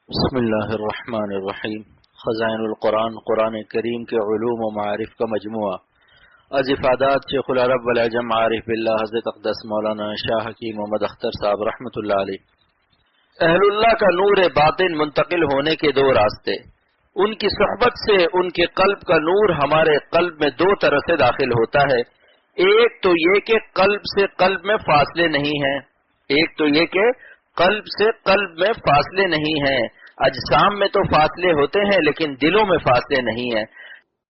بسم اللہ الرحمن الرحیم. خزائن القرآن قرآن کریم کے علوم و معارف کا مجموعہ از افادات شیخ العرب والعجم عارف باللہ حضرت اقدس مولانا شاہ حکیم محمد اختر صاحب رحمۃ اللہ علیہ. اہل اللہ کا نور باطن منتقل ہونے کے دو راستے. ان کی صحبت سے ان کے قلب کا نور ہمارے قلب میں دو طرح سے داخل ہوتا ہے. ایک تو یہ کہ قلب سے قلب میں فاصلے نہیں ہیں، ایک تو یہ کہ قلب سے قلب میں فاصلے نہیں ہیں. اجسام میں تو فاصلے ہوتے ہیں لیکن دلوں میں فاصلے نہیں ہیں.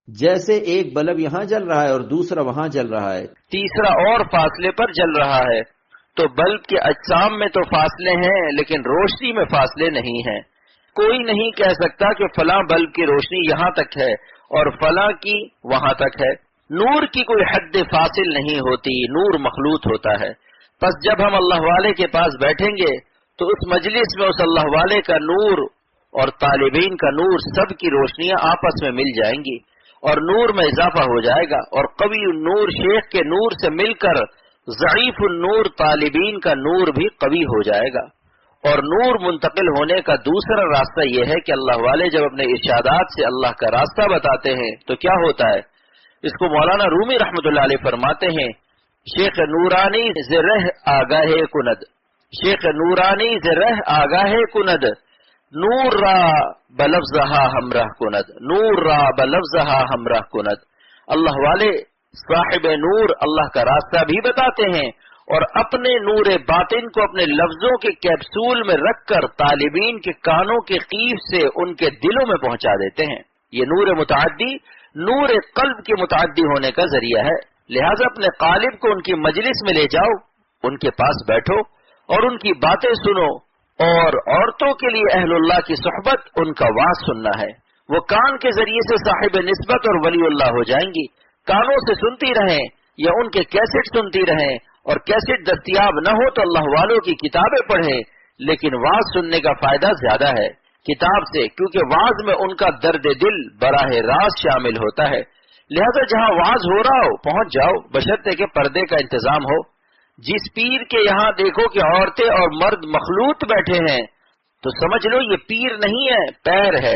جیسے ایک بلب یہاں جل رہا ہے اور دوسرا وہاں جل رہا ہے، تیسرا اور فاصلے پر جل رہا ہے. تو بلب کے اجسام میں تو فاصلے ہیں لیکن روشنی میں فاصلے نہیں ہیں. کوئی نہیں کہہ سکتا کہ فلاں بلب کی روشنی یہاں تک ہے اور فلاں کی وہاں تک ہے. نور کی کوئی حد فاصل نہیں ہوتی، نور مخلوط ہوتا ہے. پس جب ہم اللہ والے کے پاس بیٹھیں گے تو اس مجلس میں اس اللہ والے کا نور اور طالبین کا نور سب کی روشنیاں آپس میں مل جائیں گی اور نور میں اضافہ ہو جائے گا، اور قوی النور شیخ کے نور سے مل کر ضعیف النور طالبین کا نور بھی قوی ہو جائے گا. اور نور منتقل ہونے کا دوسرا راستہ یہ ہے کہ اللہ والے جب اپنے ارشادات سے اللہ کا راستہ بتاتے ہیں تو کیا ہوتا ہے. اس کو مولانا رومی رحمۃ اللہ علیہ فرماتے ہیں، شیخ نورانی زرہ آگاہ کند، شیخ نورانی زرہ آگاہ کند، نور را بلفظہا ہمراہ کند، نور را بلفظہا ہمراہ کند. اللہ والے صاحب نور اللہ کا راستہ بھی بتاتے ہیں اور اپنے نور باطن کو اپنے لفظوں کے کیپسول میں رکھ کر طالبین کے کانوں کے قیف سے ان کے دلوں میں پہنچا دیتے ہیں. یہ نور متعدی نور قلب کے متعدی ہونے کا ذریعہ ہے. لہذا اپنے قالب کو ان کی مجلس میں لے جاؤ، ان کے پاس بیٹھو اور ان کی باتیں سنو. اور عورتوں کے لیے اہل اللہ کی صحبت ان کا واعظ سننا ہے. وہ کان کے ذریعے سے صاحب نسبت اور ولی اللہ ہو جائیں گی. کانوں سے سنتی رہیں یا ان کے کیسٹ سنتی رہیں، اور کیسٹ دستیاب نہ ہو تو اللہ والوں کی کتابیں پڑھیں. لیکن واعظ سننے کا فائدہ زیادہ ہے کتاب سے، کیونکہ واعظ میں ان کا درد دل براہ راست شامل ہوتا ہے. لہذا جہاں واعظ ہو رہا ہو پہنچ جاؤ، بشرطے کہ پردے کا انتظام ہو. جس پیر کے یہاں دیکھو کہ عورتیں اور مرد مخلوط بیٹھے ہیں تو سمجھ لو یہ پیر نہیں ہے، پیر ہے.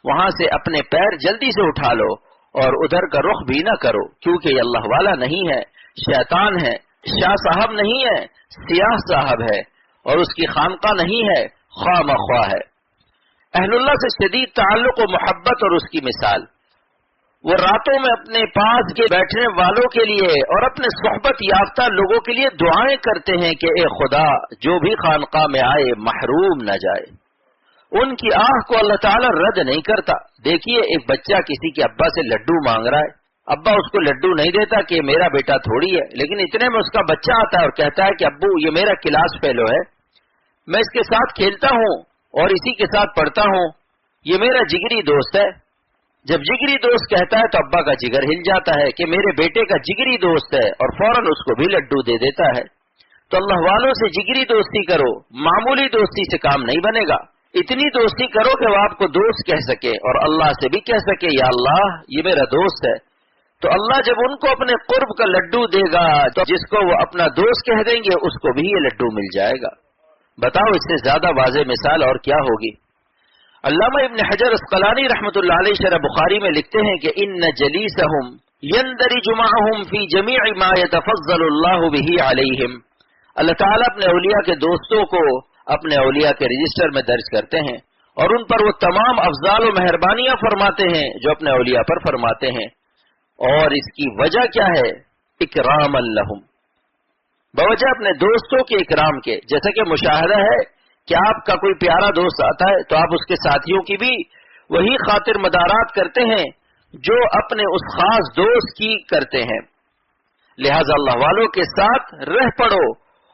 وہاں سے اپنے پیر جلدی سے اٹھا لو اور ادھر کا رخ بھی نہ کرو، کیونکہ یہ اللہ والا نہیں ہے، شیطان ہے. شاہ صاحب نہیں ہے، سیاہ صاحب ہے، اور اس کی خانقاہ نہیں ہے، خواہ مخواہ ہے. اہل اللہ سے شدید تعلق و محبت اور اس کی مثال، وہ راتوں میں اپنے پاس کے بیٹھنے والوں کے لیے اور اپنے صحبت یافتہ لوگوں کے لیے دعائیں کرتے ہیں کہ اے خدا جو بھی خانقاہ میں آئے محروم نہ جائے. ان کی آہ کو اللہ تعالیٰ رد نہیں کرتا. دیکھیے ایک بچہ کسی کے ابا سے لڈو مانگ رہا ہے، ابا اس کو لڈو نہیں دیتا کہ میرا بیٹا تھوڑی ہے، لیکن اتنے میں اس کا بچہ آتا ہے اور کہتا ہے کہ ابو یہ میرا کلاس فیلو ہے، میں اس کے ساتھ کھیلتا ہوں اور اسی کے ساتھ پڑھتا ہوں، یہ میرا جگری دوست ہے. جب جگری دوست کہتا ہے تو ابا کا جگر ہل جاتا ہے کہ میرے بیٹے کا جگری دوست ہے، اور فوراً اس کو بھی لڈو دے دیتا ہے. تو اللہ والوں سے جگری دوستی کرو، معمولی دوستی سے کام نہیں بنے گا. اتنی دوستی کرو کہ وہ آپ کو دوست کہہ سکے اور اللہ سے بھی کہہ سکے یا اللہ یہ میرا دوست ہے. تو اللہ جب ان کو اپنے قرب کا لڈو دے گا تو جس کو وہ اپنا دوست کہہ دیں گے اس کو بھی یہ لڈو مل جائے گا. بتاؤ اس سے زیادہ واضح مثال اور کیا ہوگی. علامہ ابن حجر اسقلانی رحمۃ اللہ علیہ شرح بخاری میں لکھتے ہیں کہ ان جلیسہم یندرج معہم فی جمیع ما یتفضل اللہ بہ علیہم. اللہ تعالیٰ اپنے اولیاء کے دوستوں کو اپنے اولیاء کے رجسٹر میں درج کرتے ہیں اور ان پر وہ تمام افضال و مہربانیاں فرماتے ہیں جو اپنے اولیاء پر فرماتے ہیں. اور اس کی وجہ کیا ہے؟ اکرام لہم، بوجہ اپنے دوستوں کے اکرام کے. جیسا کہ مشاہدہ ہے کہ آپ کا کوئی پیارا دوست آتا ہے تو آپ اس کے ساتھیوں کی بھی وہی خاطر مدارات کرتے ہیں جو اپنے اس خاص دوست کی کرتے ہیں. لہذا اللہ والوں کے ساتھ رہ پڑو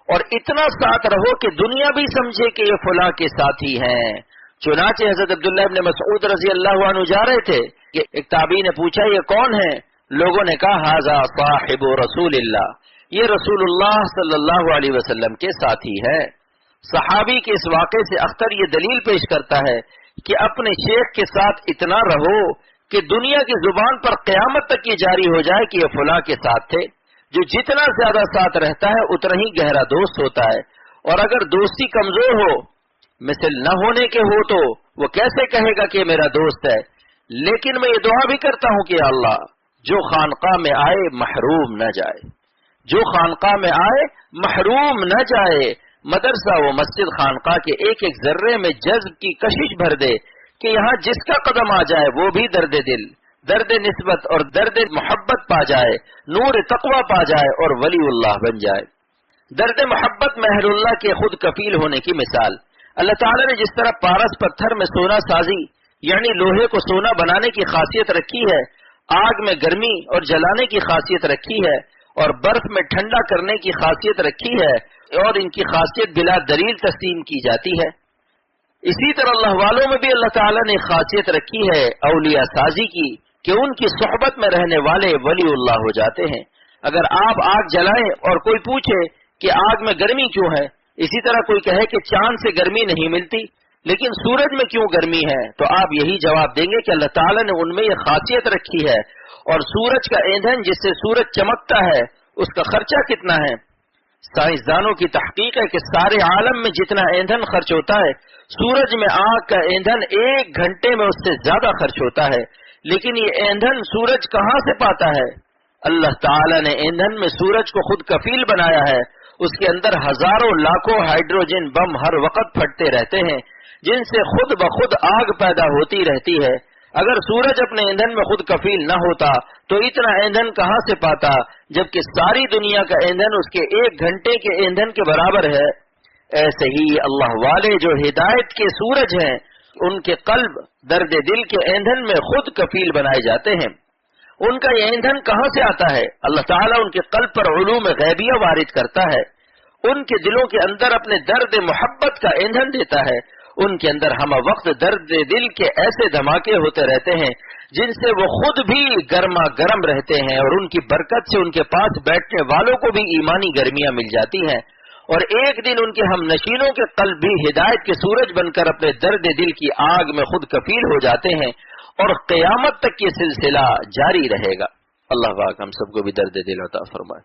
اور اتنا ساتھ رہو کہ دنیا بھی سمجھے کہ یہ فلاں کے ساتھی ہیں. چنانچہ حضرت عبداللہ ابن مسعود رضی اللہ عنہ جا رہے تھے کہ ایک تابعی نے پوچھا یہ کون ہے؟ لوگوں نے کہا ھذا صاحب رسول اللہ، یہ رسول اللہ صلی اللہ علیہ وسلم کے ساتھی ہے. صحابی کے اس واقعے سے اختر یہ دلیل پیش کرتا ہے کہ اپنے شیخ کے ساتھ اتنا رہو کہ دنیا کی زبان پر قیامت تک یہ جاری ہو جائے کہ یہ فلاں کے ساتھ تھے. جو جتنا زیادہ ساتھ رہتا ہے اتنا ہی گہرا دوست ہوتا ہے، اور اگر دوستی کمزور ہو مثل نہ ہونے کے ہو تو وہ کیسے کہے گا کہ میرا دوست ہے؟ لیکن میں یہ دعا بھی کرتا ہوں کہ اللہ جو خانقاہ میں آئے محروم نہ جائے، جو خانقاہ میں آئے محروم نہ جائے، مدرسہ و مسجد خانقاہ کے ایک ایک ذرے میں جذب کی کشش بھر دے کہ یہاں جس کا قدم آ جائے وہ بھی درد دل، درد نسبت اور درد محبت پا جائے، نور تقوی پا جائے اور ولی اللہ بن جائے۔ درد محبت مہر اللہ کے خود کفیل ہونے کی مثال، اللہ تعالیٰ نے جس طرح پارس پتھر میں سونا سازی یعنی لوہے کو سونا بنانے کی خاصیت رکھی ہے، آگ میں گرمی اور جلانے کی خاصیت رکھی ہے، اور برف میں ٹھنڈا کرنے کی خاصیت رکھی ہے، اور ان کی خاصیت بلا دلیل تسلیم کی جاتی ہے، اسی طرح اللہ والوں میں بھی اللہ تعالیٰ نے خاصیت رکھی ہے اولیاء سازی کی کہ ان کی صحبت میں رہنے والے ولی اللہ ہو جاتے ہیں۔ اگر آپ آگ جلائیں اور کوئی پوچھے کہ آگ میں گرمی کیوں ہے، اسی طرح کوئی کہے کہ چاند سے گرمی نہیں ملتی لیکن سورج میں کیوں گرمی ہے، تو آپ یہی جواب دیں گے کہ اللہ تعالیٰ نے ان میں یہ خاصیت رکھی ہے، اور سورج کا ایندھن جس سے سورج چمکتا ہے اس کا خرچہ کتنا ہے؟ سائنسدانوں کی تحقیق ہے کہ سارے عالم میں جتنا ایندھن خرچ ہوتا ہے سورج میں آگ کا ایندھن 1 گھنٹے میں اس سے زیادہ خرچ ہوتا ہے، لیکن یہ ایندھن سورج کہاں سے پاتا ہے؟ اللہ تعالیٰ نے ایندھن میں سورج کو خود کفیل بنایا ہے، اس کے اندر ہزاروں لاکھوں ہائیڈروجن بم ہر وقت پھٹتے رہتے ہیں جن سے خود بخود آگ پیدا ہوتی رہتی ہے۔ اگر سورج اپنے ایندھن میں خود کفیل نہ ہوتا تو اتنا ایندھن کہاں سے پاتا، جبکہ ساری دنیا کا ایندھن اس کے 1 گھنٹے کے ایندھن کے برابر ہے۔ ایسے ہی اللہ والے جو ہدایت کے سورج ہیں ان کے قلب درد دل کے ایندھن میں خود کفیل بنائے جاتے ہیں۔ ان کا یہ ایندھن کہاں سے آتا ہے؟ اللہ تعالیٰ ان کے قلب پر علوم غیبیہ وارد کرتا ہے، ان کے دلوں کے اندر اپنے درد محبت کا ایندھن دیتا ہے، ان کے اندر ہم وقت درد دل کے ایسے دھماکے ہوتے رہتے ہیں جن سے وہ خود بھی گرما گرم رہتے ہیں، اور ان کی برکت سے ان کے پاس بیٹھنے والوں کو بھی ایمانی گرمیاں مل جاتی ہیں، اور ایک دن ان کے ہم نشینوں کے قلب بھی ہدایت کے سورج بن کر اپنے درد دل کی آگ میں خود کفیل ہو جاتے ہیں، اور قیامت تک یہ سلسلہ جاری رہے گا۔ اللہ پاک ہم سب کو بھی درد دل عطا فرمائے۔